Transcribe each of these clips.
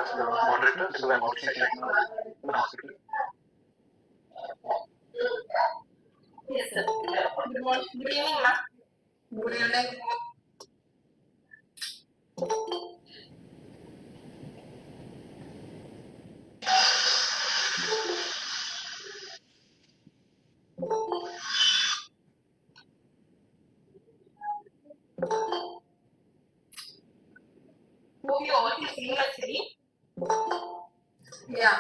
as the moderator, so I'm outside right now in the hospital. Yes, sir. Good morning. Good evening, ma'am. Good evening. Hope you all can see my screen. Yeah.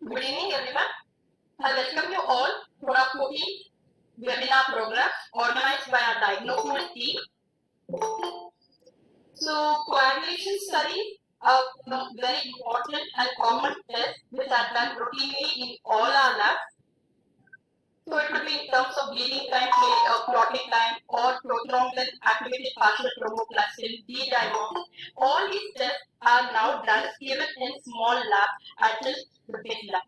Good evening, everyone. I welcome you all to our 14th webinar program organized by our Diagnopool team. So, coagulation studies are very important and common tests which are done routinely in all our labs. So, it could be in terms of bleeding time, clotting time, or prothrombin, activated partial thromboplastin, D-dimer. All these tests are now done even in small labs at the big lab.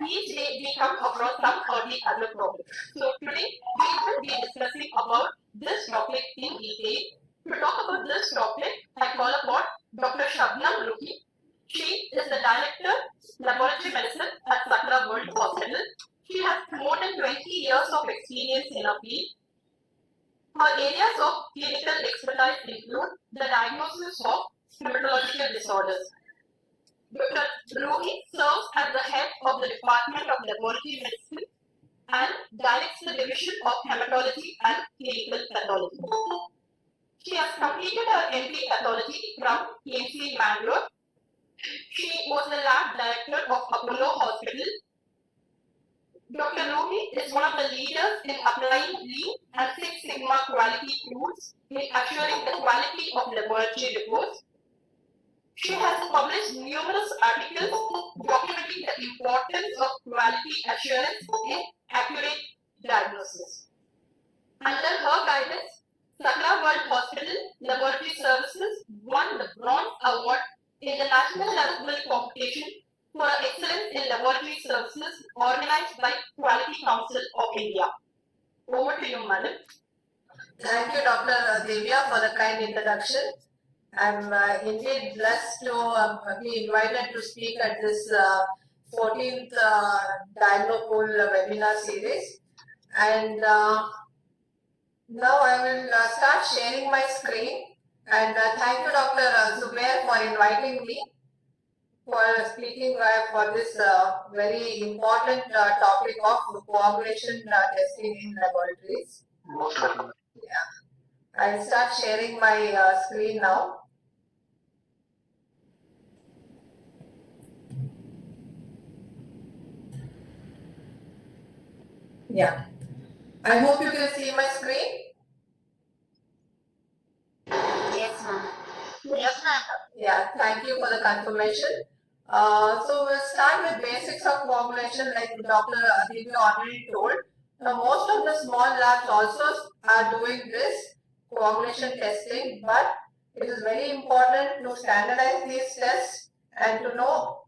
Each day we come across some or the other problem. So today we will be discussing about this topic in detail. To talk about this topic, I call upon Dr. Shabnam Roohi. She is the Director, Laboratory Medicine at Sakra World Hospitals. She has more than 20 years of experience in her field. Her areas of clinical expertise include the diagnosis of hematological disorders. Dr. Roohi serves as the head of the Department of Laboratory Medicine and directs the Division of Hematology and Clinical Pathology. She has completed her MD Pathology from KMC Bangalore. She was the lab director of Apollo Hospital. Dr. Roohi is one of the leaders in applying Lean and Six Sigma quality tools in assuring the quality of laboratory reports. She has published numerous articles documenting the importance of quality assurance in accurate diagnosis. Under her guidance, Sakra World Hospital Laboratory Services won the Bronze Award in the National Level Competition for Excellence in Laboratory Services organized by Quality Council of India. Over to you, madam. Thank you, Dr. Divya, for the kind introduction. I'm indeed blessed to be invited to speak at this 14th Diagnopool webinar series. And now I will start sharing my screen. And thank you, Dr. Zubair, for inviting me for speaking for this very important topic of coagulation testing in laboratories. Most welcome. Yeah. I'll start sharing my screen now. Yeah. I hope you can see my screen. Yes, ma'am. Yes, ma'am. Yeah, thank you for the confirmation. So we'll start with basics of coagulation like Dr. Divya already told. Now most of the small labs also are doing this coagulation testing, but it is very important to standardize these tests and to know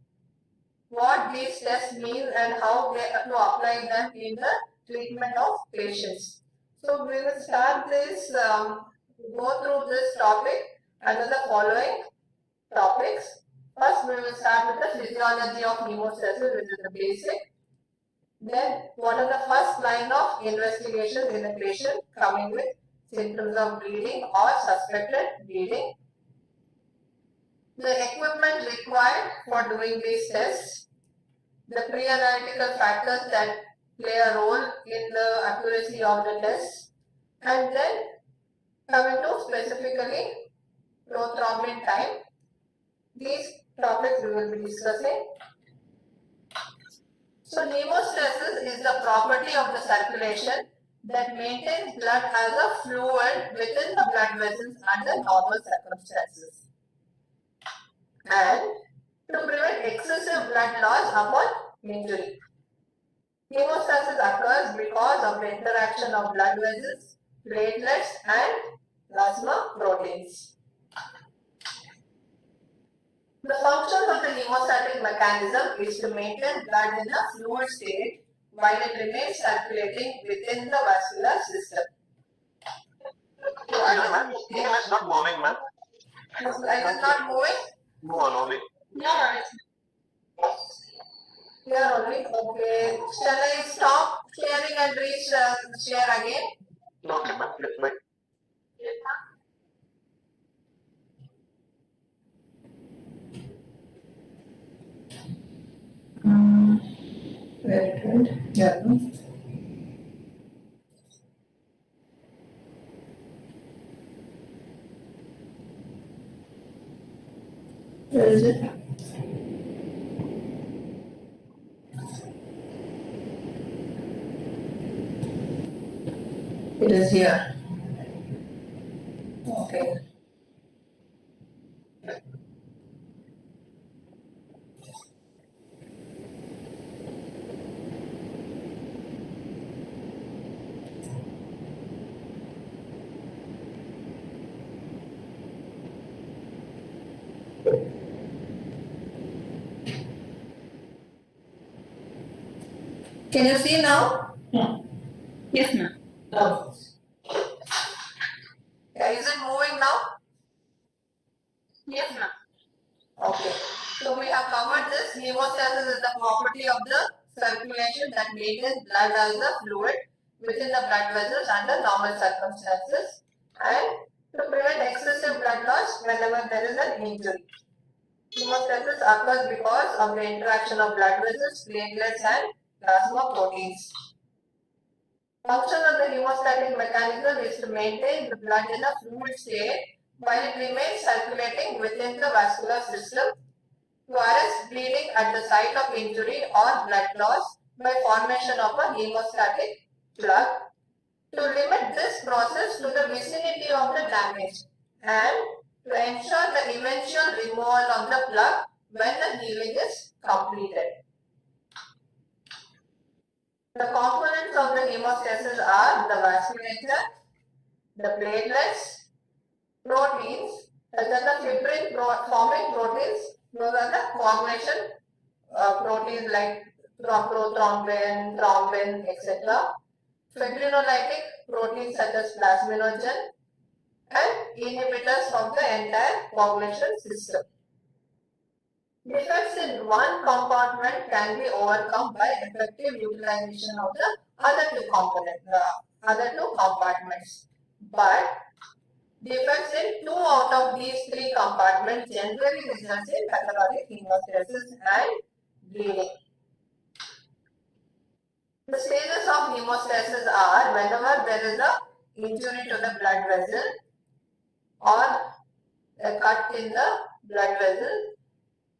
what these tests mean and how to apply them in the treatment of patients. So we will start this, go through this topic under the following topics. First, we will start with the physiology of hemostasis, which is the basic. Then, what are the first line of investigation in a patient coming with symptoms of bleeding or suspected bleeding? The equipment required for doing these tests, the pre-analytical factors that play a role in the accuracy of the test, and then coming to specifically prothrombin time. These topics we will be discussing. So hemostasis is the property of the circulation that maintains blood as a fluid within the blood vessels under normal circumstances, and to prevent excessive blood loss upon injury. Hemostasis occurs because of the interaction of blood vessels, platelets and plasma proteins. The function of the hemostatic mechanism is to maintain blood in a fluid state while it remains circulating within the vascular system. Yeah, ma'am. Heme is not moving, ma'am. It is not moving? Move on only. Yeah, here only. Okay. Shall I stop sharing and share again? Okay, ma'am. Yes, ma'am. Very good. Yeah. Where is it? It is here. Okay. Can you see now? Yes, ma'am. No. Is it moving now? Yes, ma'am. Okay. So we have covered this. Hemostasis is the property of the circulation that maintains blood as a fluid within the blood vessels under normal circumstances and to prevent excessive blood loss whenever there is an injury. Hemostasis occurs because of the interaction of blood vessels, platelets and plasma proteins. Function of the hemostatic mechanism is to maintain the blood in a fluid state while it remains circulating within the vascular system, to arrest bleeding at the site of injury or blood loss by formation of a hemostatic plug, to limit this process to the vicinity of the damage, and to ensure the eventual removal of the plug when the healing is completed. The components of the hemostasis are the vasculature, the platelets, proteins, such as the fibrin forming proteins. Those are the coagulation proteins like prothrombin, thrombin, etc. Fibrinolytic proteins such as plasminogen and inhibitors of the entire coagulation system. Defects in one compartment can be overcome by effective utilization of the other two compartments. But defects in two out of these three compartments generally results in pathologic hemostasis and bleeding. The stages of hemostasis are whenever there is a injury to the blood vessel or a cut in the blood vessel.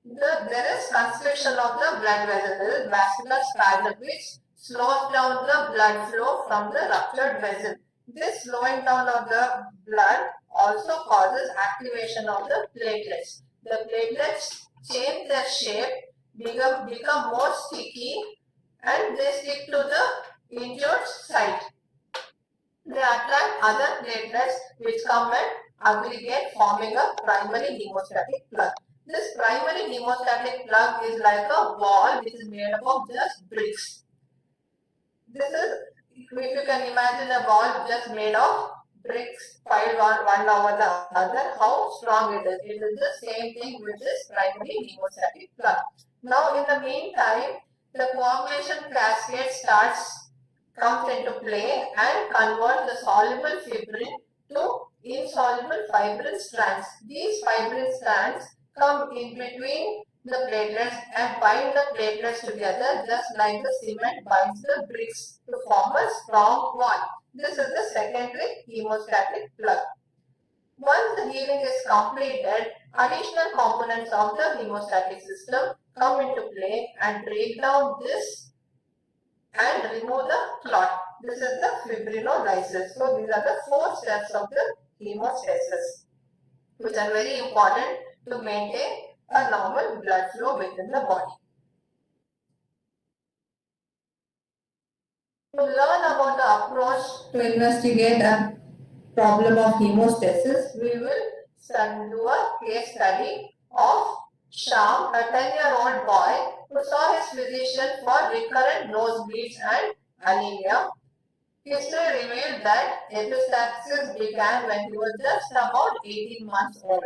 There is constriction of the blood vessel. There is vascular spasm which slows down the blood flow from the ruptured vessel. This slowing down of the blood also causes activation of the platelets. The platelets change their shape, become more sticky, and they stick to the injured site. They attract other platelets which come and aggregate, forming a primary hemostatic plug. This primary hemostatic plug is like a wall which is made up of just bricks. This is, if you can imagine a wall just made of bricks piled on one over the other, how strong it is. It is the same thing with this primary hemostatic plug. Now, in the meantime, the coagulation cascade comes into play and converts the soluble fibrin to insoluble fibrin strands. These fibrin strands come in between the platelets and bind the platelets together just like the cement binds the bricks to form a strong wall. This is the secondary hemostatic plug. Once the healing is completed, additional components of the hemostatic system come into play and break down this and remove the clot. This is the fibrinolysis. So these are the 4 steps of the hemostasis, which are very important to maintain a normal blood flow within the body. To learn about the approach to investigate a problem of hemostasis, we will do a case study of Sham, a 10-year-old boy who saw his physician for recurrent nosebleeds and anemia. History revealed that hemostasis began when he was just about 18 months old.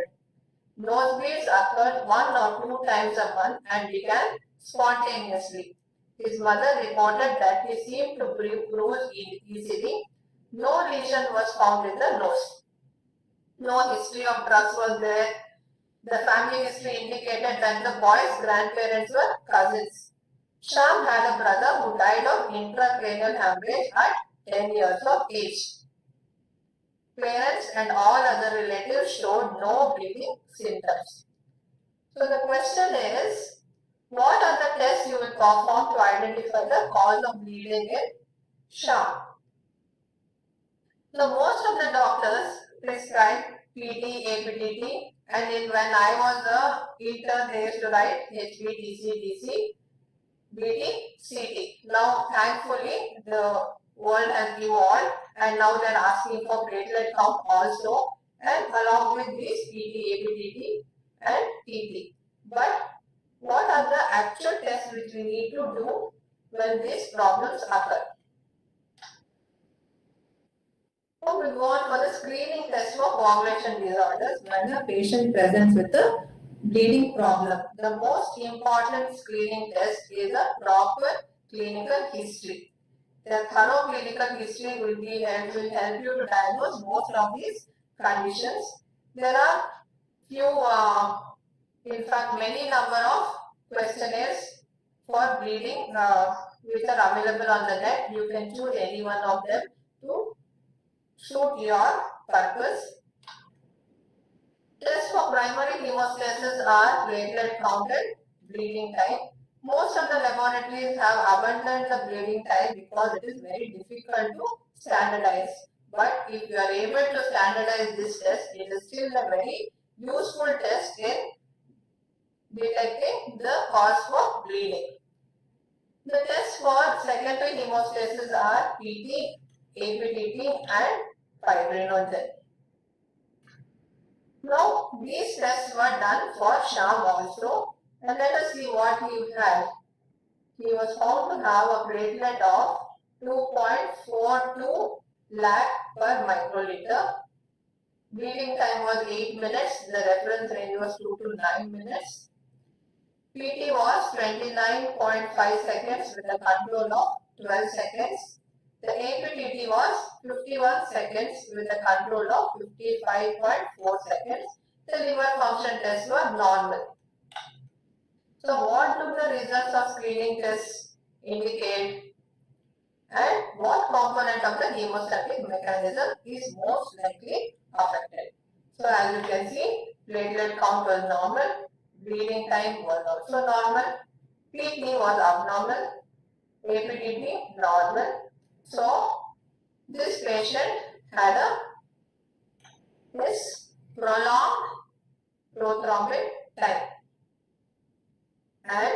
Nosebleeds occurred 1 or 2 times a month and began spontaneously. His mother reported that he seemed to bruise easily. No lesion was found in the nose. No history of drugs was there. The family history indicated that the boy's grandparents were cousins. Sham had a brother who died of intracranial hemorrhage at 10 years of age. Parents and all other relatives showed no bleeding symptoms. So the question is, what are the tests you will perform to identify the cause of bleeding in Sham? So most of the doctors prescribe PD, APTT, and when I was a intern, they used to write HB, DC, BD, CT. Now, thankfully, the world has evolved, and now they're asking for platelet count also, and along with these PD, APTT, and TT. But what are the actual tests which we need to do when these problems occur? So we go on for the screening test for coagulation disorders when a patient presents with a bleeding problem. The most important screening test is a proper clinical history. The thorough clinical history will help you to diagnose most of these conditions. There are in fact, many number of questionnaires for bleeding which are available on the net. You can choose any one of them to suit your purpose. Tests for primary hemostasis are platelet count and bleeding time. Most of the laboratories have abandoned the bleeding time because it is very difficult to standardize. But if you are able to standardize this test, it is still a very useful test in detecting the cause for bleeding. The tests for secondary hemostasis are PT, APTT, and fibrinogen. Now, these tests were done for Sham also, and let us see what he had. He was found to have a platelet of 2.42 lakh per microliter. Bleeding time was 8 minutes. The reference range was 2 to 9 minutes. PT was 29.5 seconds with a control of 12 seconds. The APTT was 51 seconds with a control of 55.4 seconds. The liver function tests were normal. So what do the results of screening tests indicate? And what component of the hemostatic mechanism is most likely affected? So as you can see, platelet count was normal, bleeding time was also normal, PT was abnormal, APTT normal. So this patient had this prolonged prothrombin time, and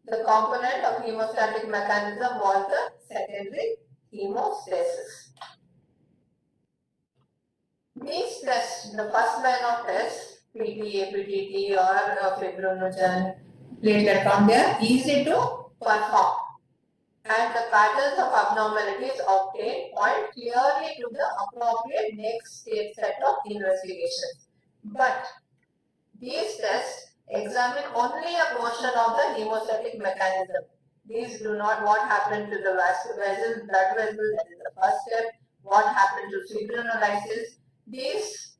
the component of hemostatic mechanism was the secondary hemostasis. These tests, the first line of tests, PT, APTT or fibrinogen, platelet count, they are easy to perform, and the patterns of abnormalities obtained point clearly to the appropriate next set of investigations. But these tests examine only a portion of the hemostatic mechanism. These do not what happened to the vessel, blood vessel, that is the first step, what happened to fibrinolysis. These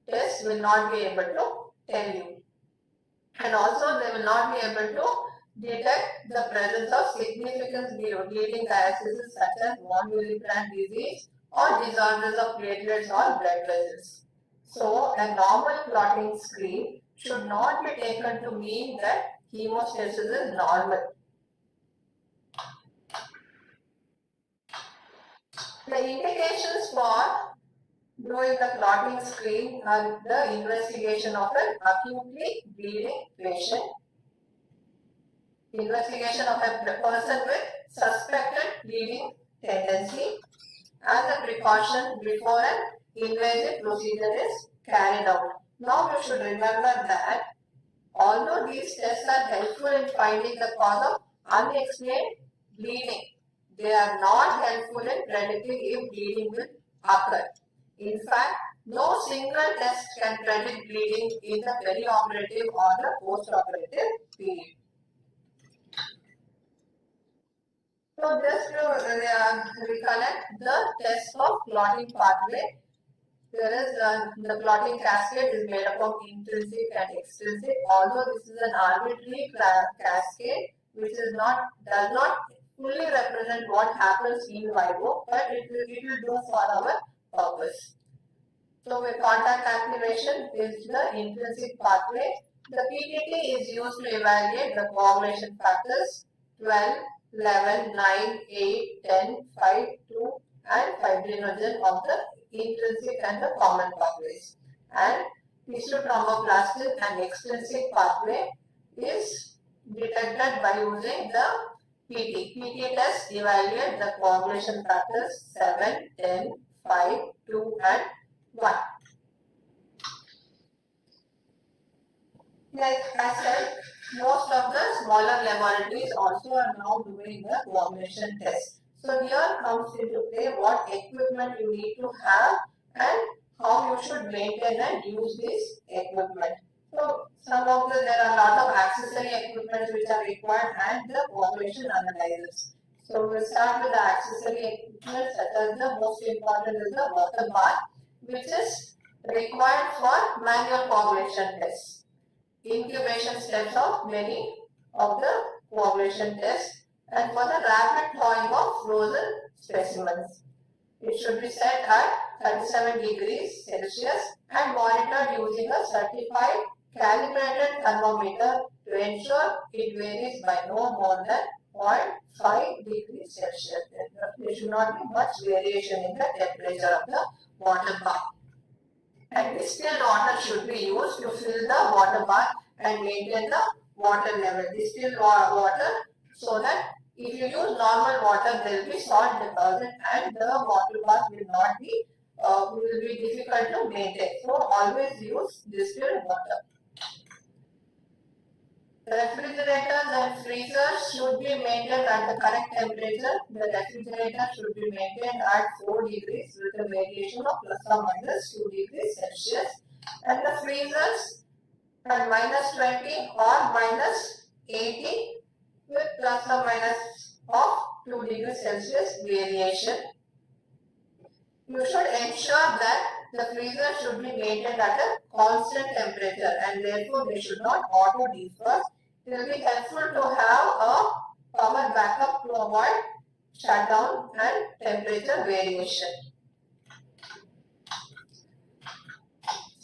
tests will not be able to tell you. And also they will not be able to detect the presence of significant bleeding diastasis such as von Willebrand disease or disorders of platelets or blood vessels. So a normal clotting screen should not be taken to mean that hemostasis is normal. The indications for doing the clotting screen are the investigation of an acutely bleeding patient, investigation of a person with suspected bleeding tendency as a precaution before an invasive procedure is carried out. Now you should remember that Although these tests are helpful in finding the cause of unexplained bleeding, they are not helpful in predicting if bleeding will occur. In fact, no single test can predict bleeding in the perioperative or the postoperative period. So just to recollect the test of clotting pathway, there is the clotting cascade is made up of intrinsic and extrinsic. Although this is an arbitrary cascade, which does not fully represent what happens in vivo, but it will do for our purpose. So, with contact activation is the intrinsic pathway. The PTT is used to evaluate the coagulation factors 12, 11, 9, 8, 10, 5, 2, and fibrinogen of the intrinsic and the common pathways. And tissue thromboplastin and extrinsic pathway is detected by using the PT. PT test evaluate the coagulation factors 7, 10, 5, 2, and 1. Like I said, most of the smaller laboratories also are now doing the coagulation test. So here comes into play what equipment you need to have and how you should maintain and use this equipment. So there are a lot of accessory equipment which are required and the coagulation analyzers. So we'll start with the accessory equipment such as the most important is the water bath, which is required for manual coagulation tests. Incubation steps of many of the coagulation tests and for the rapid thawing of frozen specimens. It should be set at 37 degrees Celsius and monitored using a certified calibrated thermometer to ensure it varies by no more than 0.5 degrees Celsius. There should not be much variation in the temperature of the water bath. And distilled water should be used to fill the water bath and maintain the water level. Distilled water, so that if you use normal water, there will be salt deposit and the water bath will be difficult to maintain. So always use distilled water. Refrigerators and freezers should be maintained at the correct temperature. The refrigerator should be maintained at 4 degrees with a variation of plus or minus 2 degrees Celsius. And the freezers at minus 20 or minus 80 with plus or minus of 2 degrees Celsius variation. You should ensure that the freezer should be maintained at a constant temperature and therefore they should not auto defrost. It will be helpful to have a power backup to avoid shutdown and temperature variation.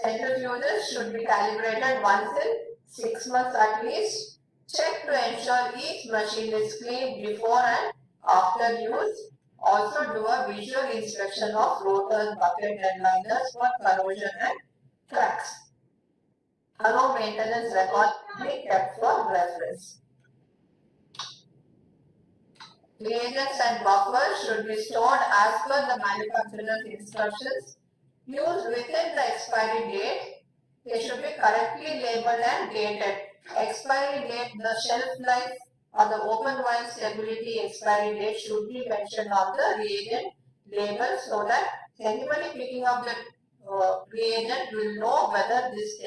Centrifuges should be calibrated once in 6 months at least. Check to ensure each machine is cleaned before and after use. Also do a visual inspection of rotors, bucket and liners for corrosion and cracks. Thorough maintenance record be kept for reference. Reagents and buffers should be stored as per the manufacturer's instructions. Used within the expiry date. They should be correctly labeled and dated. Expiry date, the shelf life or the open vial stability expiry date should be mentioned on the reagent label so that anybody picking up the reagent will know whether this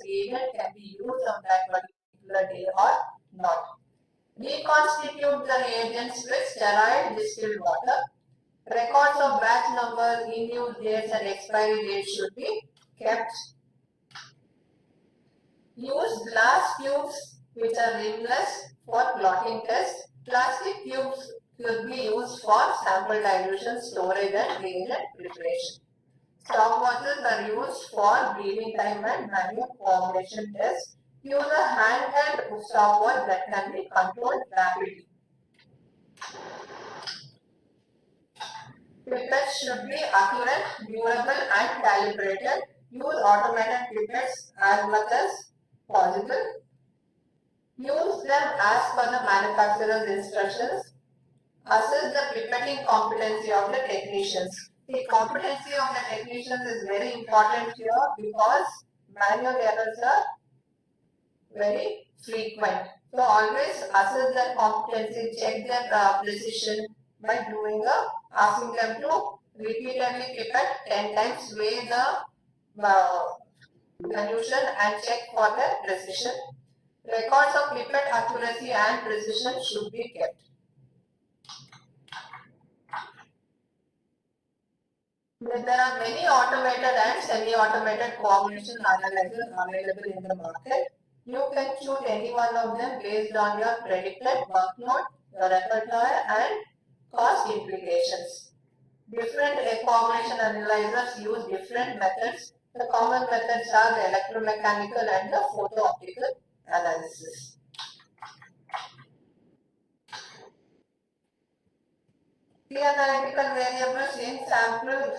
reagent can be used on that particular day or not. Reconstitute the reagents with sterile distilled water. Records of batch numbers, in-use dates and expiry dates should be kept. Use glass tubes which are rimless for clotting tests. Plastic tubes could be used for sample dilution, storage and reagent preparation. Stopwatches are used for bleeding time and manual coagulation tests. Use a handheld stopwatch that can be controlled rapidly. Pipettes should be accurate, durable and calibrated. Use automated pipettes as much as possible. Use them as per the manufacturer's instructions. Assess the pipetting competency of the technicians. The competency of the technicians is very important here because manual errors are very frequent. So always assess their competency, check their precision by asking them to repeatedly pipette 10 times, weigh the solution and check for their precision. Records of pipette accuracy and precision should be kept. There are many automated and semi-automated coagulation analyzers available in the market. You can choose any one of them based on your predicted workload, your repertoire, and cost implications. Different coagulation analyzers use different methods. The common methods are the electromechanical and the photo-optical analysis. The analytical variables in sample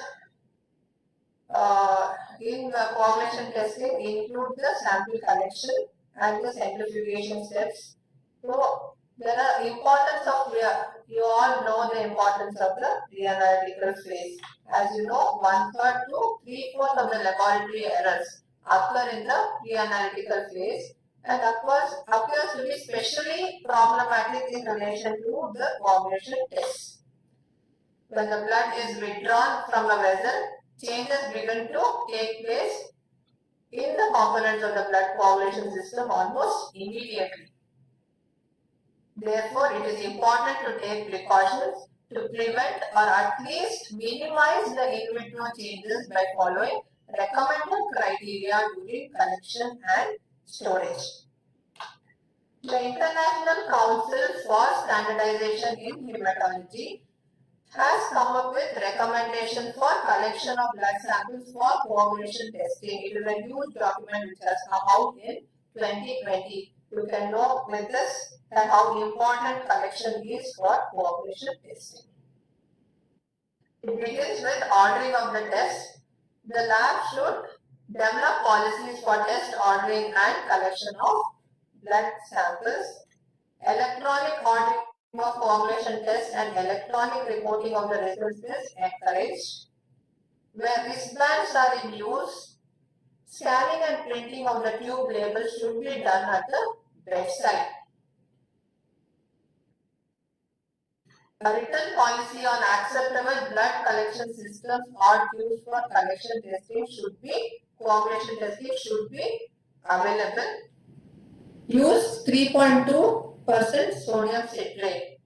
in coagulation testing include the sample collection and the centrifugation steps. So there are importance of you all know the importance of the pre-analytical phase. As you know, 1/3 to 3/4 of the laboratory errors occur in the pre-analytical phase and appears to be especially problematic in relation to the coagulation tests. When the blood is withdrawn from a vessel, changes begin to take place in the components of the blood coagulation system almost immediately. Therefore, it is important to take precautions to prevent or at least minimize the in vitro changes by following recommended criteria during collection and storage. The International Council for Standardization in Hematology has come up with recommendation for collection of blood samples for coagulation testing. It is a huge document which has come out in 2020. You can know with this that how important collection is for coagulation testing. It begins with ordering of the test. The lab should develop policies for test ordering and collection of blood samples. Electronic ordering of coagulation tests and electronic reporting of the results is encouraged. Where wristbands are in use, scanning and printing of the tube labels should be done at the bedside. A written policy on acceptable blood collection systems or tubes for collection testing coagulation testing should be available. Use 3.2% sodium citrate.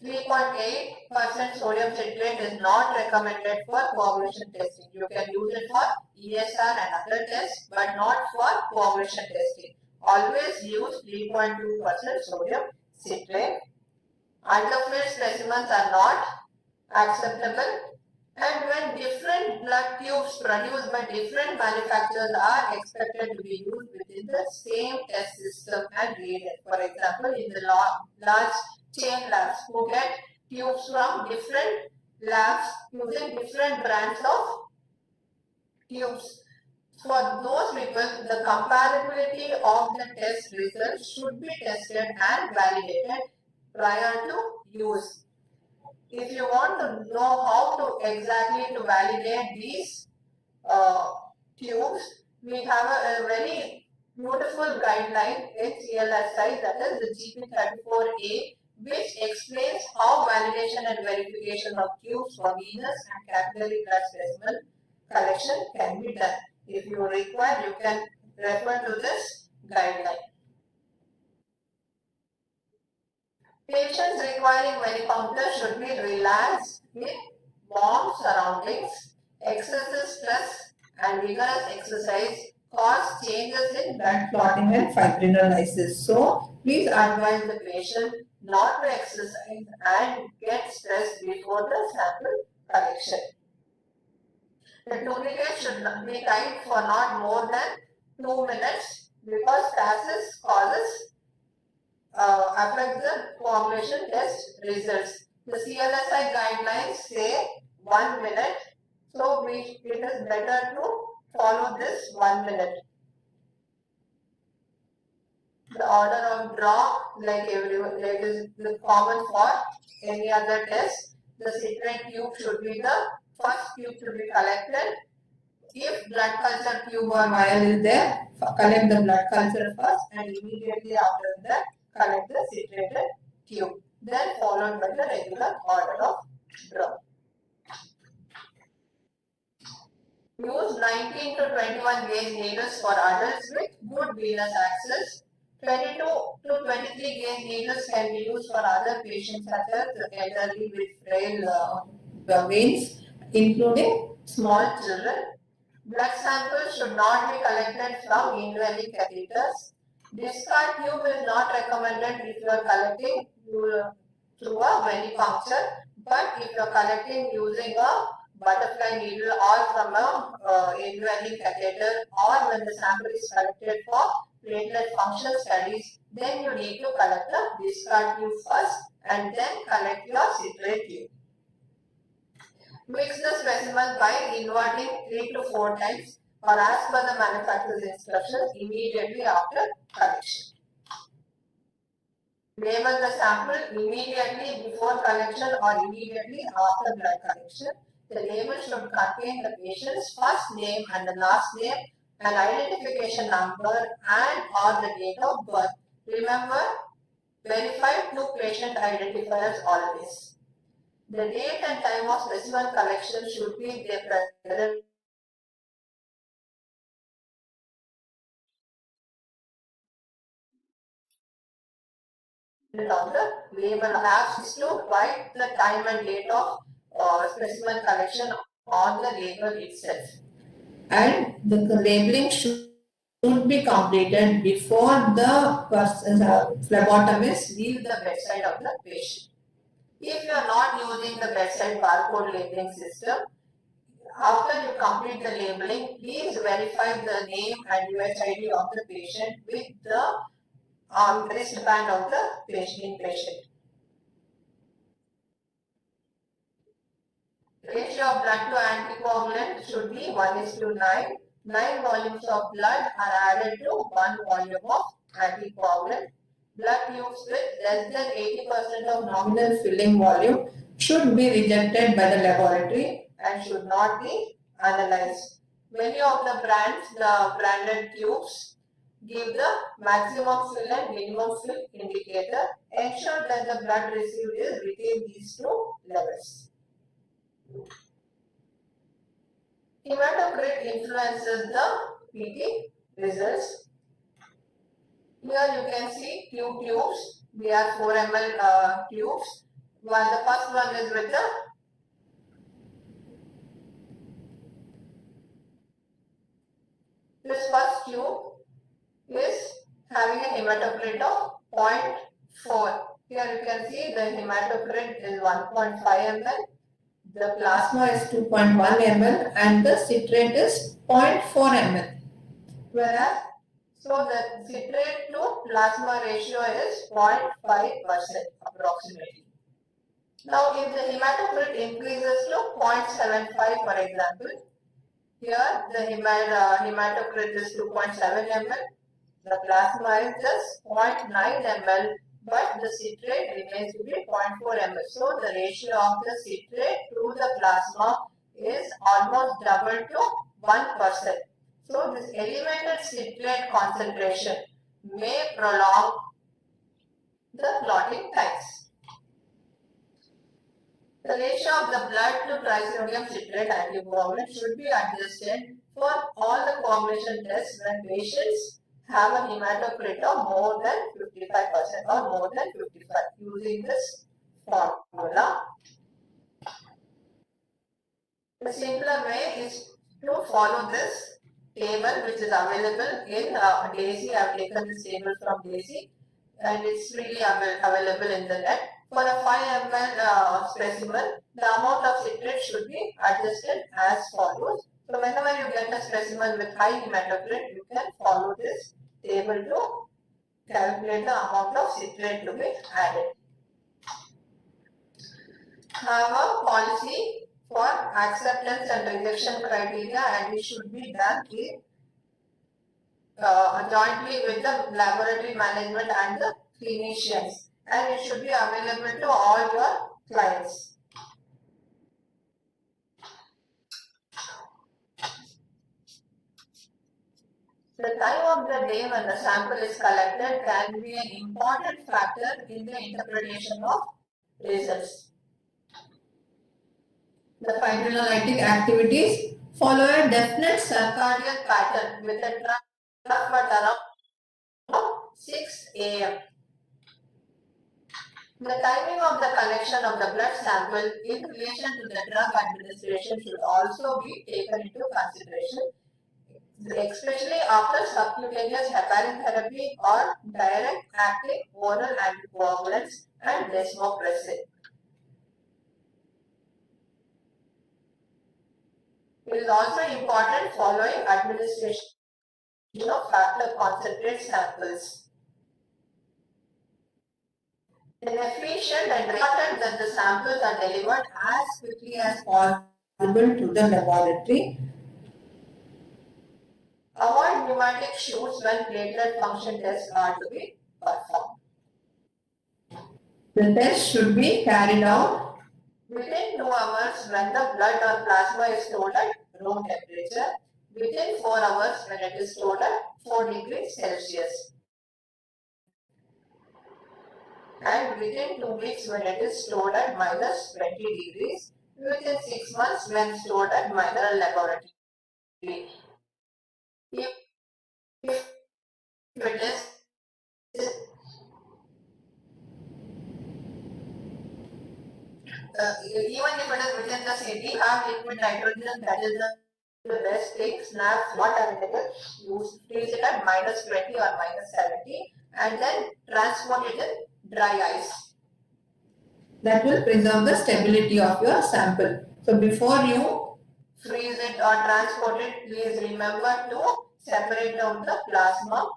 3.8% sodium citrate is not recommended for coagulation testing. You can use it for ESR and other tests, but not for coagulation testing. Always use 3.2% sodium citrate. Underfilled specimens are not acceptable, and when different blood tubes produced by different manufacturers are expected to be used within the same test system and reagent. For example, in the large chain labs who get tubes from different labs using different brands of tubes. For those people, the comparability of the test results should be tested and validated prior to use. If you want to know how to exactly validate these tubes, we have a very beautiful guideline in CLSI, that is the GP34A, which explains how validation and verification of tubes for venous and capillary blood specimen collection can be done. If you require, you can refer to this guideline. Patients requiring venipuncture should be relaxed with warm surroundings. Excessive stress and vigorous exercise cause changes in blood clotting and fibrinolysis. So, please advise the patient not to exercise and get stressed before the sample collection. The tourniquet should not be tied for not more than 2 minutes because stasis affect the coagulation test results. The CLSI guidelines say 1 minute, so it is better to follow this 1 minute. The order of draw, like it is common for any other test. The citrate tube should be the first tube to be collected. If blood culture tube or vial is there, collect the blood culture first and immediately after that collect the citrated tube. Then followed by the regular order of draw. Use 19 to 21 gauge needles for adults with good venous access. 22 to 23 gauge needles can be used for other patients such as elderly with frail veins, including small children. Blood samples should not be collected from indwelling catheters. Discard tube is not recommended if you are collecting through a venipuncture, but if you are collecting using a butterfly needle or from a indwelling catheter, or when the sample is collected for platelet function studies, then you need to collect the discard tube first and then collect your citrate tube. Mix the specimen by inverting 3 to 4 times or as per the manufacturer's instructions immediately after collection. Label the sample immediately before collection or immediately after blood collection. The label should contain the patient's first name and the last name, an identification number and or the date of birth. Remember, verify 2 patient identifiers always. The date and time of specimen collection should be present on the label. Asks to write the time and date of specimen collection on the label itself. And the labeling should be completed before the phlebotomist leaves the bedside of the patient. If you are not using the bedside barcode labeling system, after you complete the labeling, please verify the name and UHID of the patient with the wristband of the patient. Ratio of blood to anticoagulant should be 1:9. 9 volumes of blood are added to 1 volume of anticoagulant. Blood tubes with less than 80% of nominal filling volume should be rejected by the laboratory and should not be analyzed. Many of the brands, the branded tubes, give the maximum fill and minimum fill indicator. Ensure that the blood received is within these 2 levels. Hematocrit influences the PT results. Here you can see tubes. We are 4 ml tubes. While the first one is with the this first tube is having a hematocrit of 0.4. Here you can see the hematocrit is 1.5 ml. The plasma is 2.1 ml and the citrate is 0.4 ml. Whereas, so the citrate to plasma ratio is 0.5% approximately. Now, if the hematocrit increases to 0.75, for example, here the hematocrit is 2.7 ml, the plasma is just 0.9 ml, but the citrate remains to be 0.4 ml. So the ratio of the citrate to the plasma is almost double to 1%. So this elevated citrate concentration may prolong the clotting times. The ratio of the blood to trisodium citrate anticoagulant should be adjusted for all the coagulation tests when patients have a hematocrit of more than 55% or more than 55 using this formula. The simpler way is to follow this table which is available in DAISY. I have taken this table from DAISY and it's freely available in the net. For a 5 ml specimen, the amount of citrate should be adjusted as follows. So whenever you get a specimen with high hematocrit, you can follow this table to calculate the amount of citrate to be added. Have a policy for acceptance and rejection criteria, and it should be done with, jointly with the laboratory management and the clinicians, and it should be available to all your clients. The time of the day when the sample is collected can be an important factor in the interpretation of results. The fibrinolytic activities follow a definite circadian pattern with a drug at around 6 a.m. The timing of the collection of the blood sample in relation to the drug administration should also be taken into consideration, especially after subcutaneous heparin therapy or direct acting oral anticoagulants and desmopressin. It is also important following administration of factor concentrate samples. An efficient and important that the samples are delivered as quickly as possible to the laboratory. Avoid pneumatic shoes when platelet function tests are to be performed. The test should be carried out within 2 hours when the blood or plasma is stored at room temperature, within 4 hours when it is stored at 4 degrees Celsius, and within 2 weeks when it is stored at minus 20 degrees, within 6 months when stored at mineral laboratory. If it is even if it is within the city, have liquid nitrogen, that is the best thing. Snaps not available, use freeze it at minus 20 or minus 70 and then transport it in dry ice. That will preserve the stability of your sample. So before you freeze it or transport it, please remember to separate out the plasma.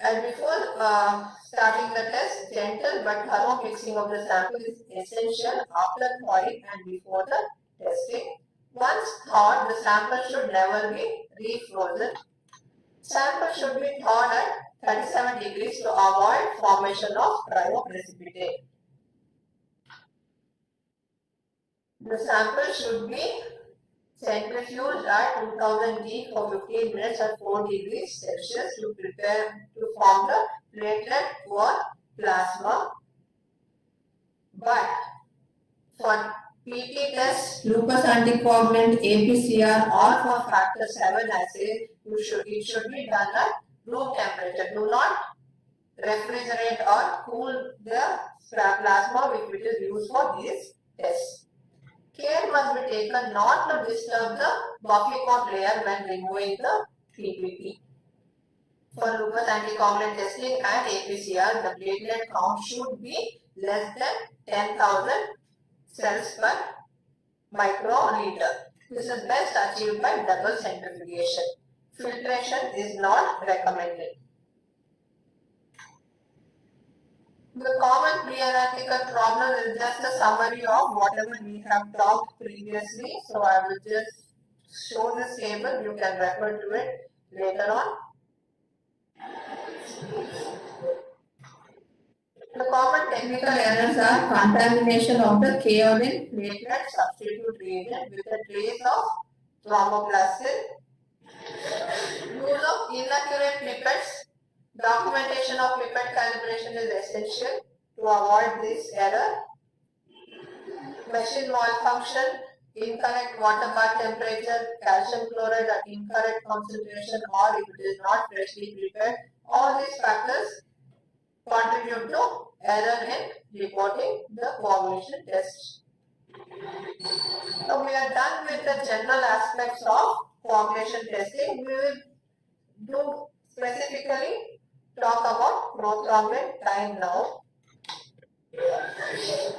And before starting the test, gentle but thorough mixing of the sample is essential after thawing and before the testing. Once thawed, the sample should never be refrozen. Sample should be thawed at 37 degrees to avoid formation of cryoprecipitate. The sample should be centrifuged at 2000 G for 15 minutes at 4 degrees Celsius to prepare to form the platelet-poor plasma. But for PT test, lupus anticoagulant, APCR, or for factor 7 assay, it should be done at room temperature. Do not refrigerate or cool the plasma which is used for these tests. Care must be taken not to disturb the buffy coat layer when removing the PPP. For lupus anticoagulant testing and APCR, the platelet count should be less than 10,000 cells per microliter. This is best achieved by double centrifugation. Filtration is not recommended. The common pre-analytical problem is just a summary of whatever we have talked previously. So I will just show this table. You can refer to it later on. The common technical errors are contamination of the kaolin platelet substitute reagent with a trace of thromboplastin, use of inaccurate pipettes. Documentation of pipette calibration is essential to avoid this error. Machine malfunction, incorrect water bath temperature, calcium chloride at incorrect concentration, or if it is not freshly prepared, all these factors contribute to error in reporting the coagulation test. So we are done with the general aspects of coagulation testing. We will do specifically talk about prothrombin time now.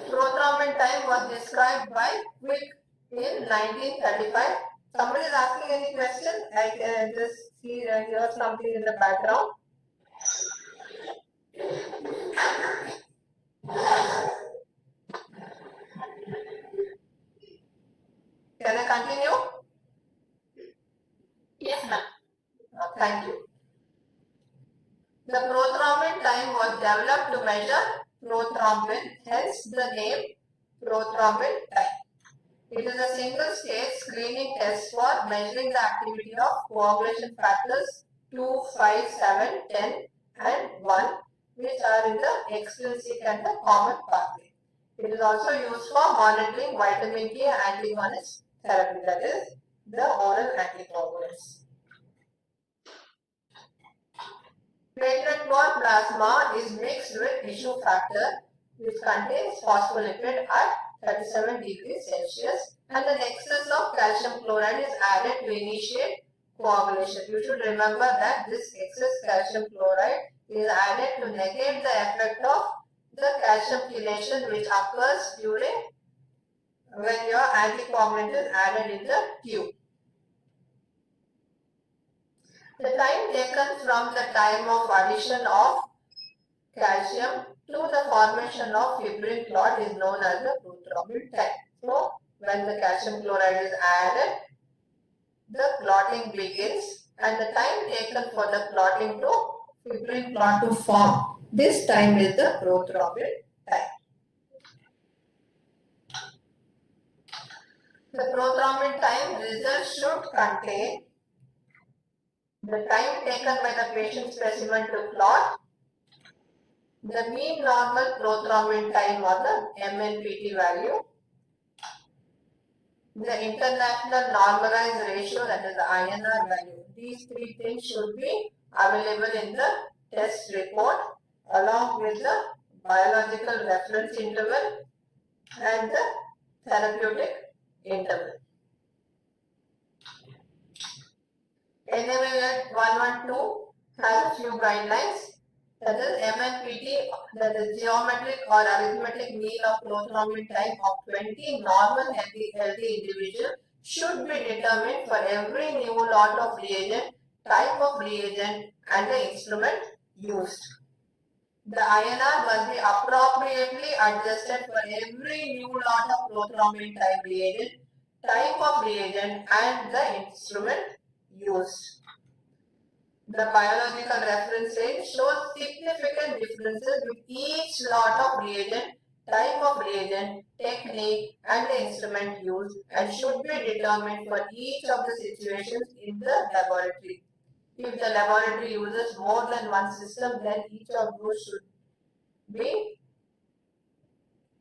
Prothrombin time was described by Quick in 1935. Somebody is asking any question? I can just see hear something in the background. Can I continue? Yes, ma'am. Thank you. The prothrombin time was developed to measure prothrombin, hence the name prothrombin time. It is a single-stage screening test for measuring the activity of coagulation factors 2, 5, 7, 10 and 1 which are in the extrinsic and the common pathway. It is also used for monitoring vitamin K antagonist therapy, that is the oral anticoagulants. Platelet-poor plasma is mixed with tissue factor which contains phospholipid at 37 degrees Celsius and an excess of calcium chloride is added to initiate coagulation. You should remember that this excess calcium chloride is added to negate the effect of the calcium chelation which occurs during when your anticoagulant is added in the tube. The time taken from the time of addition of calcium to the formation of fibrin clot is known as the prothrombin time. So, when the calcium chloride is added, the clotting begins and the time taken for the clotting to fibrin clot to form, this time is the prothrombin time. The prothrombin time result should contain the time taken by the patient specimen to clot, the mean normal prothrombin time or the GMNPT value, the international normalized ratio, that is the INR value. These three things should be available in the test report along with the biological reference interval and the therapeutic interval. NMA 112 has a few guidelines, that is MNPT, that is geometric or arithmetic mean of prothrombin time of 20 normal healthy individuals should be determined for every new lot of reagent, type of reagent and the instrument used. The INR must be appropriately adjusted for every new lot of prothrombin time reagent, type of reagent and the instrument used. The biological reference range shows significant differences with each lot of reagent, type of reagent, technique and the instrument used and should be determined for each of the situations in the laboratory. If the laboratory uses more than one system, then each of those should be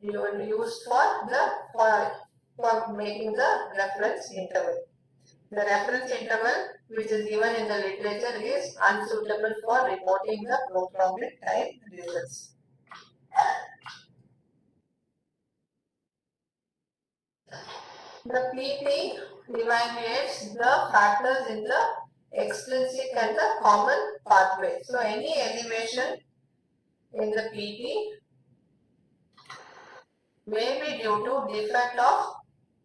used for making the reference interval. The reference interval which is given in the literature is unsuitable for reporting the prothrombin time results. The PT evaluates the factors in the extrinsic and the common pathway. So any elevation in the PT may be due to defect of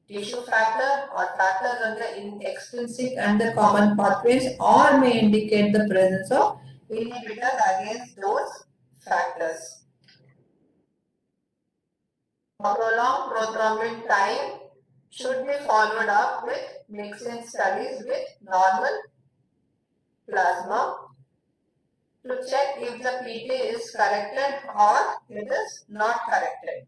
tissue factor or factors on the extrinsic and the common pathways or may indicate the presence of inhibitors against those factors. Prolonged prothrombin time should be followed up with mixing studies with normal plasma to check if the PT is corrected or it is not corrected.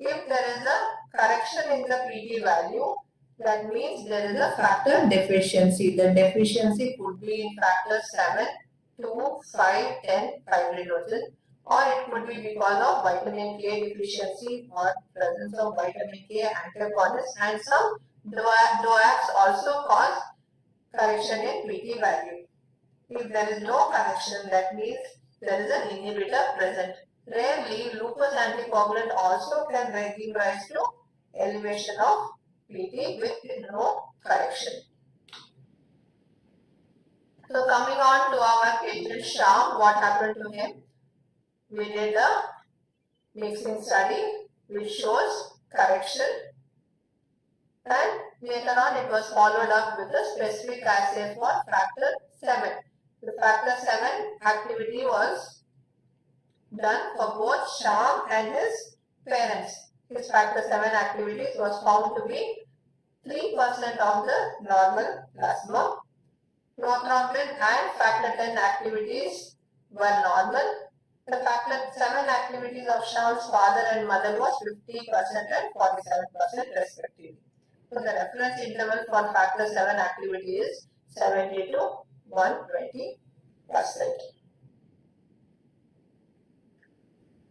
If there is a correction in the PT value, that means there is a factor deficiency. The deficiency could be in factor 7, 2, 5, 10 fibrinogen, or it could be because of vitamin K deficiency or presence of vitamin K antagonist, and some DOACs also cause correction in PT value. If there is no correction, that means there is an inhibitor present. Rarely, lupus anticoagulant also can give rise to elevation of PT with no correction. So coming on to our patient Sham, what happened to him? We did a mixing study which shows correction, and later on it was followed up with a specific assay for factor 7. The factor 7 activity was done for both Sham and his parents. His factor 7 activities was found to be 3% of the normal plasma. Prothrombin and factor 10 activities were normal. The factor 7 activities of Sham's father and mother was 50% and 47% respectively. So the reference interval for factor 7 activity is 70 to 120%.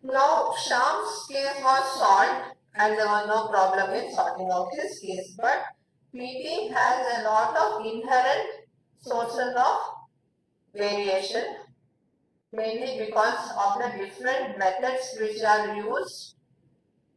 Now, Shyam's case was solved and there was no problem in sorting out his case. But PT has a lot of inherent sources of variation, mainly because of the different methods which are used,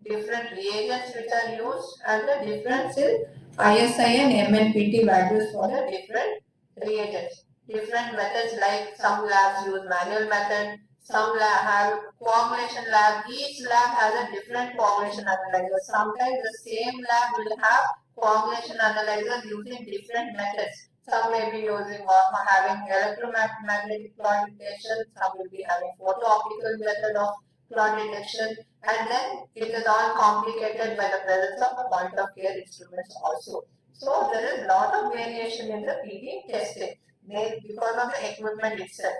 different reagents which are used, and the difference in ISI and MNPT values for the different reagents. Different methods, like some labs use manual method, some lab have coagulation lab. Each lab has a different coagulation analyzer. Sometimes the same lab will have coagulation analyzers using different methods. Some may be using or having electromagnetic clot detection, some will be having photo-optical method of clot detection, and then it is all complicated by the presence of point of care instruments also. So there is a lot of variation in the PD testing because of the equipment itself.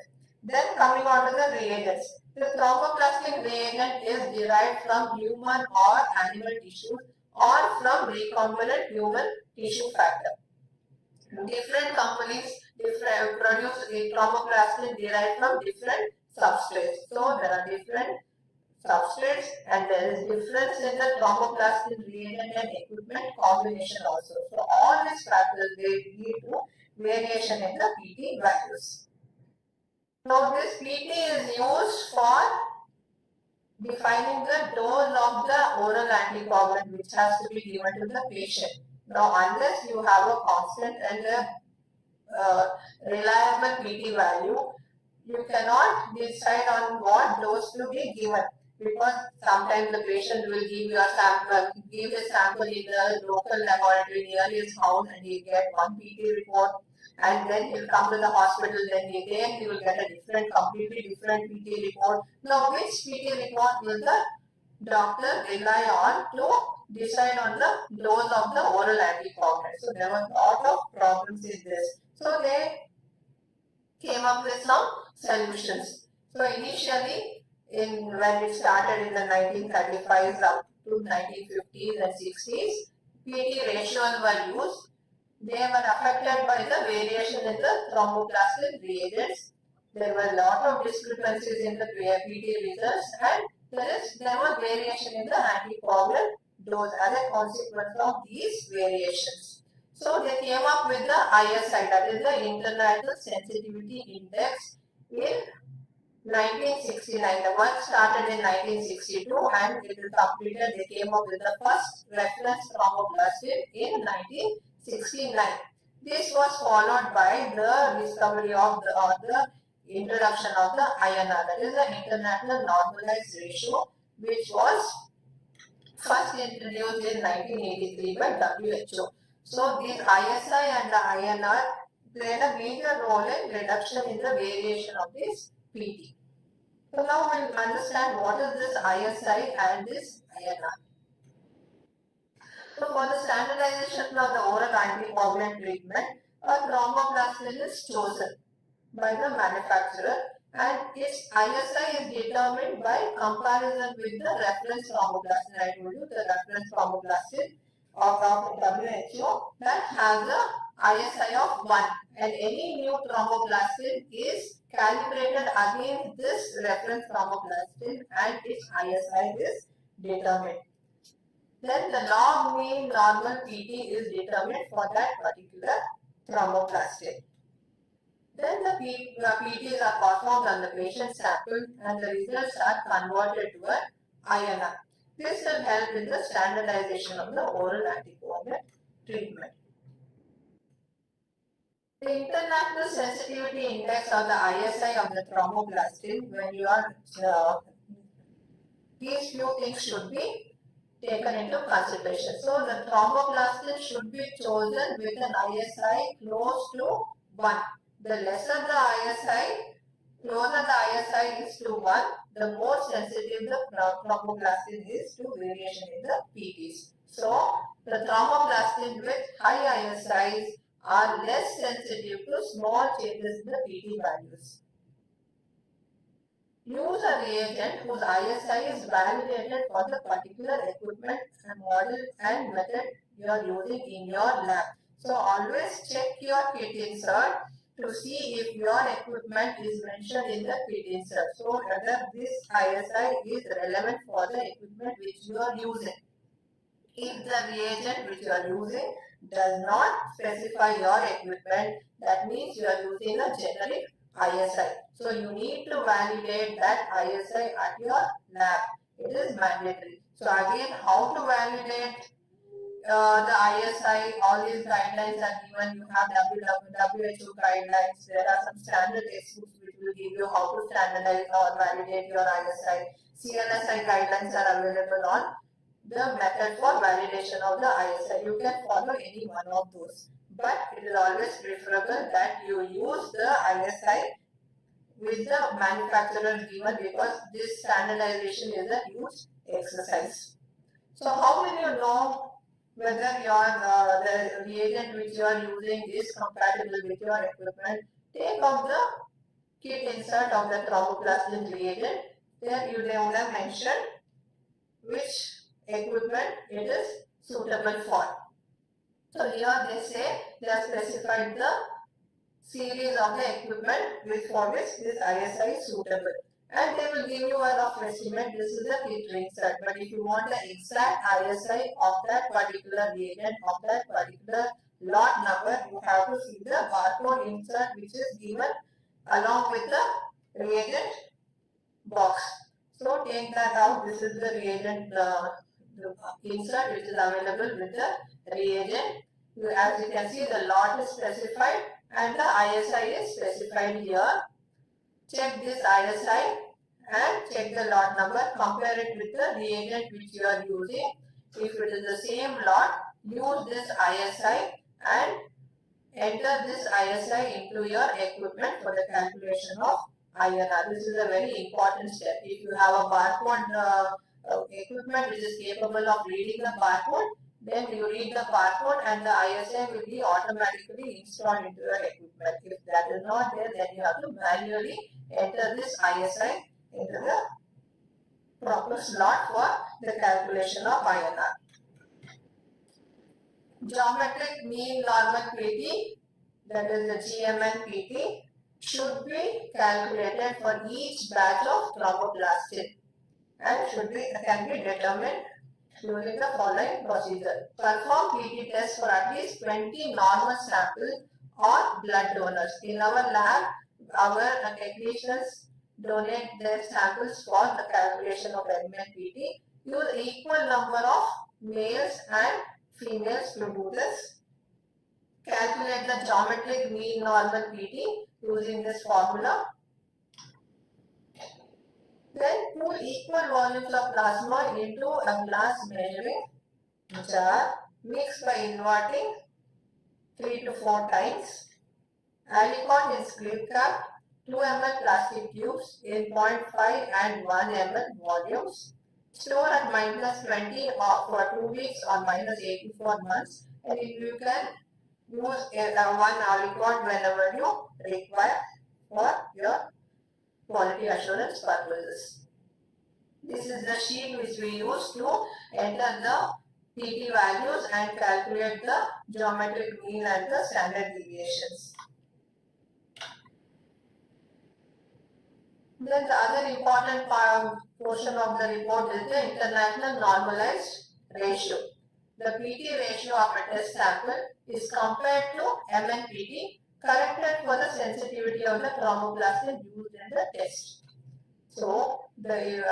Then coming on to the reagents. The thromboplastic reagent is derived from human or animal tissues or from recombinant human tissue factor. Different companies produce thromboplastin derived from different substrates. So there are different substrates and there is difference in the thromboplastin reagent and equipment combination also. So all these factors they lead to variation in the PT values. Now this PT is used for defining the dose of the oral anticoagulant which has to be given to the patient. Now unless you have a constant and a reliable PT value, you cannot decide on what dose to be given, because sometimes the patient will give a sample in the local laboratory near his house and he get one PT report, and then he'll come to the hospital, then again he will get a completely different PT report. Now which PT report will the doctor rely on to decide on the dose of the oral anticoagulant? So there was a lot of problems in this. So they came up with some solutions. So initially, when it started in the 1935s up to 1950s and 60s, PT ratios were used. They were affected by the variation in the thromboplastin reagents. There were a lot of discrepancies in the PT results, and there was variation in the anticoagulant dose as a consequence of these variations. So they came up with the ISI, that is the International Sensitivity Index, in 1969. The work started in 1962 and it is completed. They came up with the first reference thromboplastin in 1969. This was followed by the discovery of the introduction of the INR, that is the International Normalised Ratio, which was first introduced in 1983 by WHO. So these ISI and the INR played a major role in reduction in the variation of this PT. So now we'll understand what is this ISI and this INR. So for the standardization of the oral anticoagulant treatment, a thromboplastin is chosen by the manufacturer and its ISI is determined by comparison with the reference thromboplastin. I told you the reference thromboplastin of WHO that has a ISI of 1, and any new thromboplastin is calibrated against this reference thromboplastin and its ISI is determined. Then the log mean normal PT is determined for that particular thromboplastin. Then the PTs are performed on the patient sample and the results are converted to an INR. This will help in the standardization of the oral anticoagulant treatment. The International Sensitivity Index or the ISI of the thromboplastin, when you are these few things should be taken into consideration. So the thromboplastin should be chosen with an ISI close to 1. The lesser the ISI, closer the ISI is to 1, the more sensitive the thromboplastin is to variation in the PTs. So the thromboplastin with high ISIs are less sensitive to small changes in the PT values. Use a reagent whose ISI is validated for the particular equipment and model and method you are using in your lab. So always check your kit insert to see if your equipment is mentioned in the kit insert. So whether this ISI is relevant for the equipment which you are using. If the reagent which you are using does not specify your equipment, that means you are using a generic ISI. So you need to validate that ISI at your lab. It is mandatory. So again, how to validate the ISI? All these guidelines are given. You have WHO guidelines. There are some standard textbooks which will give you how to standardize or validate your ISI. CNSI guidelines are available on the method for validation of the ISI. You can follow any one of those, but it is always preferable that you use the ISI with the manufacturer given, because this standardization is a huge exercise. So how will you know whether the reagent which you are using is compatible with your equipment? Take off the kit insert of the thromboplastin reagent. There you would have mentioned which equipment it is suitable for. So here they say they have specified the series of the equipment for which this ISI is suitable, and they will give you a rough estimate. This is the kit insert, but if you want the exact ISI of that particular reagent of that particular lot number, you have to see the barcode insert which is given along with the reagent box. So take that out. This is the reagent the insert which is available with the reagent. As you can see, the lot is specified and the ISI is specified here. Check this ISI and check the lot number. Compare it with the reagent which you are using. If it is the same lot, use this ISI and enter this ISI into your equipment for the calculation of INR. This is a very important step. If you have a barcode equipment which is capable of reading the barcode, then you read the barcode and the ISI will be automatically installed into your equipment. If that is not there, then you have to manually enter this ISI into the proper slot for the calculation of INR. Geometric mean normal PT, that is the GMNPT, should be calculated for each batch of thromboplastin and can be determined using the following procedure. Perform PT tests for at least 20 normal samples or blood donors. In our lab, our technicians donate their samples for the calculation of GMNPT. Use equal number of males and females to do this. Calculate the geometric mean normal PT using this formula. Then pour equal volumes of plasma into a glass measuring jar. Mix by inverting 3 to 4 times. Alicon in split cup. 2 ml plastic tubes in 0.5 and 1 ml volumes. Store at -20 for 2 weeks or -84 months. And you can use one alicon whenever you require for your quality assurance purposes. This is the sheet which we use to enter the PT values and calculate the geometric mean and the standard deviations. Then the other important portion of the report is the international normalized ratio. The PT ratio of a test sample is compared to MNPT, corrected for the sensitivity of the thromboplastin used in the test. So the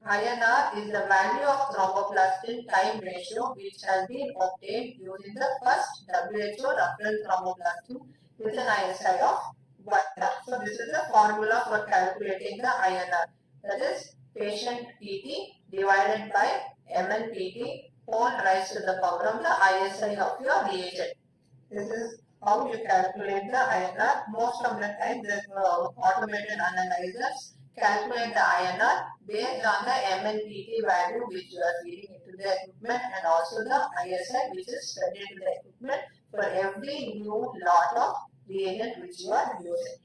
INR is the value of thromboplastin time ratio which has been obtained using the first WHO reference thromboplastin with an ISI of 1. So this is the formula for calculating the INR. That is patient PT divided by MNPT whole raised to the power of the ISI of your reagent. This is how you calculate the INR. Most of the time, the automated analyzers calculate the INR based on the MNPT value which you are feeding into the equipment and also the ISI which is fed into the equipment for every new lot of reagent which you are using.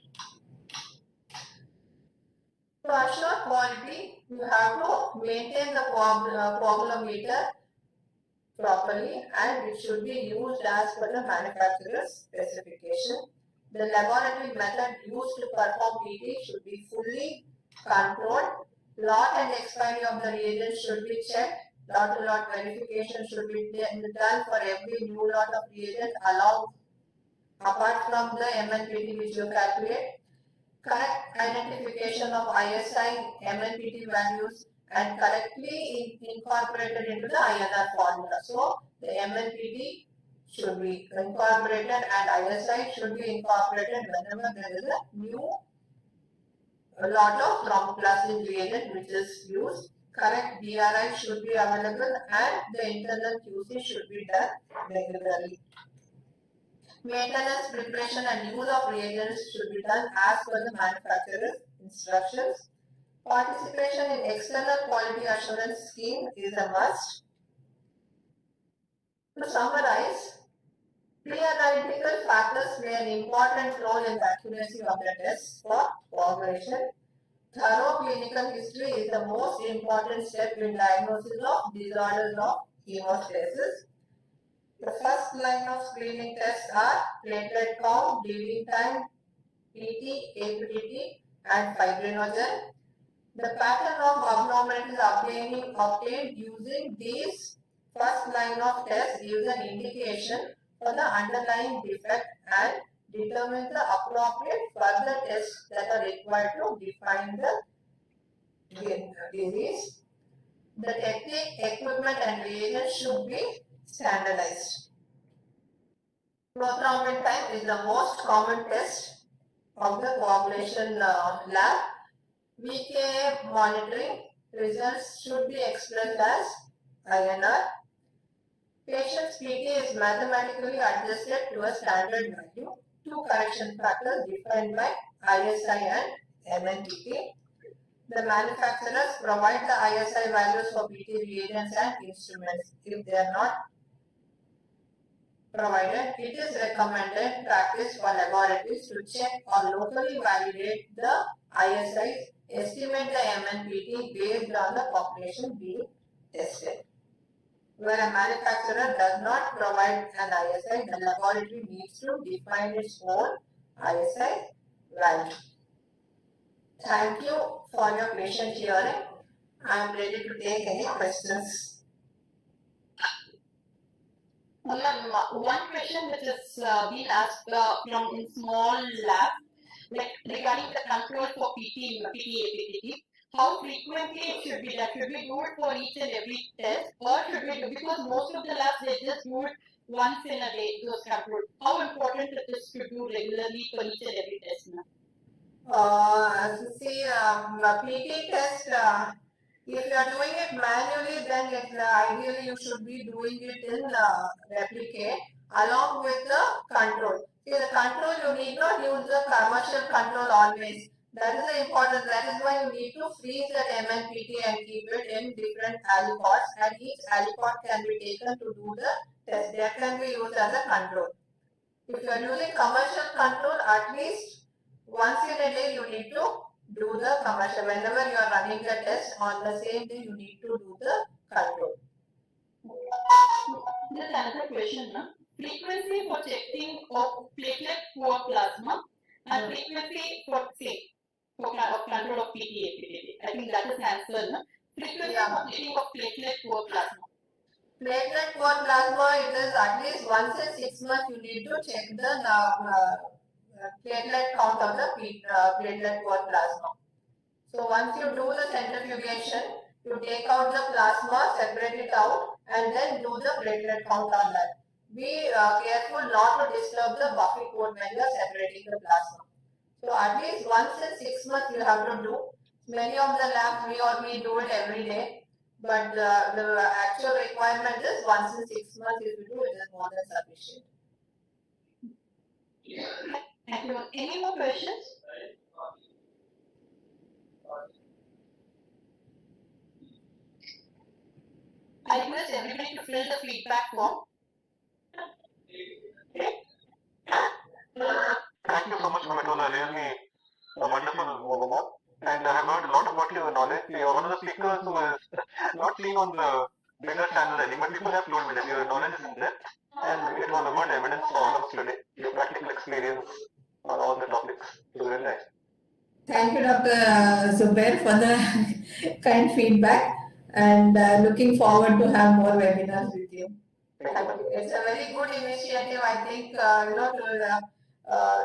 To assure quality, you have to maintain the coagulometer properly and it should be used as per the manufacturer's specification. The laboratory method used to perform PT should be fully controlled. Lot and expiry of the reagents should be checked. Lot to lot verification should be done for every new lot of reagent along apart from the MNPT which you calculate. Correct identification of ISI, MNPT values and correctly incorporated into the INR formula. So the MNPT should be incorporated and ISI should be incorporated whenever there is a new lot of thromboplastin reagent which is used. Correct DRI should be available and the internal QC should be done regularly. Maintenance, preparation and use of reagents should be done as per the manufacturer's instructions. Participation in external quality assurance scheme is a must. To summarize, pre-analytical factors play an important role in the accuracy of the test for coagulation. Thorough clinical history is the most important step in diagnosis of disorders of hemostasis. The first line of screening tests are platelet count, bleeding time, PT, APT, and fibrinogen. The pattern of abnormalities obtained using these first line of tests gives an indication for the underlying defect and determine the appropriate further tests that are required to define the disease. The technique, equipment and reagents should be standardized. Prothrombin time is the most common test of the coagulation lab. VKA monitoring results should be expressed as INR. Patient's PT is mathematically adjusted to a standard value. Two correction factors defined by ISI and MNPT. The manufacturers provide the ISI values for PT reagents and instruments. If they are not provided, it is recommended practice for laboratories to check or locally validate the ISIs, estimate the MNPT based on the population being tested. Where a manufacturer does not provide an ISI, the laboratory needs to define its own ISI value. Thank you for your patient hearing. I am ready to take any questions. One question which is being asked from in small lab, like regarding the control for PT, APT, how frequently it should be done? Should we do it for each and every test, or should we do, because most of the labs they just do it once in a day, those controls. How important it is to do regularly for each and every test now? PT test, if you are doing it manually, then ideally you should be doing it in replicate along with the control. See, the control you need not use the commercial control always. That is the important. That is why you need to freeze that MNPT and keep it in different aliquots, and each aliquot can be taken to do the test. That can be used as a control. If you are using commercial control, at least once in a day you need to do the commercial. Whenever you are running the test on the same day, you need to do the control. Just another question, no? Frequency for checking of platelet-poor plasma and frequency for control of PT. I think that is answered, no? Frequency for checking of platelet-poor plasma. Platelet-poor plasma, it is at least once in 6 months you need to check the platelet count of the platelet-poor plasma. So once you do the centrifugation, you take out the plasma, separate it out, and then do the platelet count on that. Be careful not to disturb the Buffy code when you are separating the plasma. So at least once in 6 months you have to do. Many of the labs we do it every day, but the actual requirement is once in 6 months. If you do it, is more than sufficient. Thank you. Any more questions? I request everybody to fill the feedback form. Thank you so much, Matola. Really a wonderful overview. And I have heard a lot about your knowledge. You are one of the speakers who is not seen on the better standardizing, but people have told me that your knowledge is in depth and it was a good evidence for all of us today. Your practical experience on all the topics. It was very nice. Thank you, Dr. Zubair, for the kind feedback, and looking forward to have more webinars with you. Thank you. It's a very good initiative. I think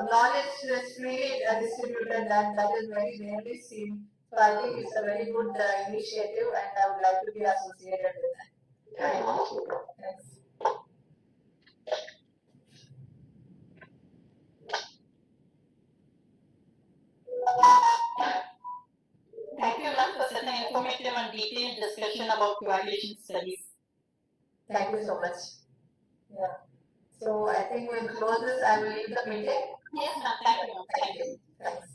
knowledge is freely distributed, and that is very rarely seen. So I think it's a very good initiative, and I would like to be associated with that. Thank you. Thanks. Thank you, ma'am, for such an informative and detailed discussion about coagulation studies. Thank you so much. Yeah. So I think we'll close this. I will leave the meeting. Yes, ma'am. Thank you. Thank you. Thanks.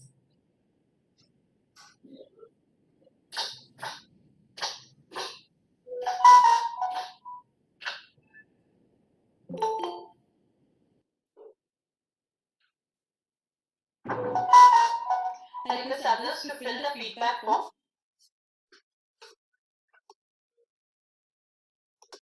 I request others to fill the feedback form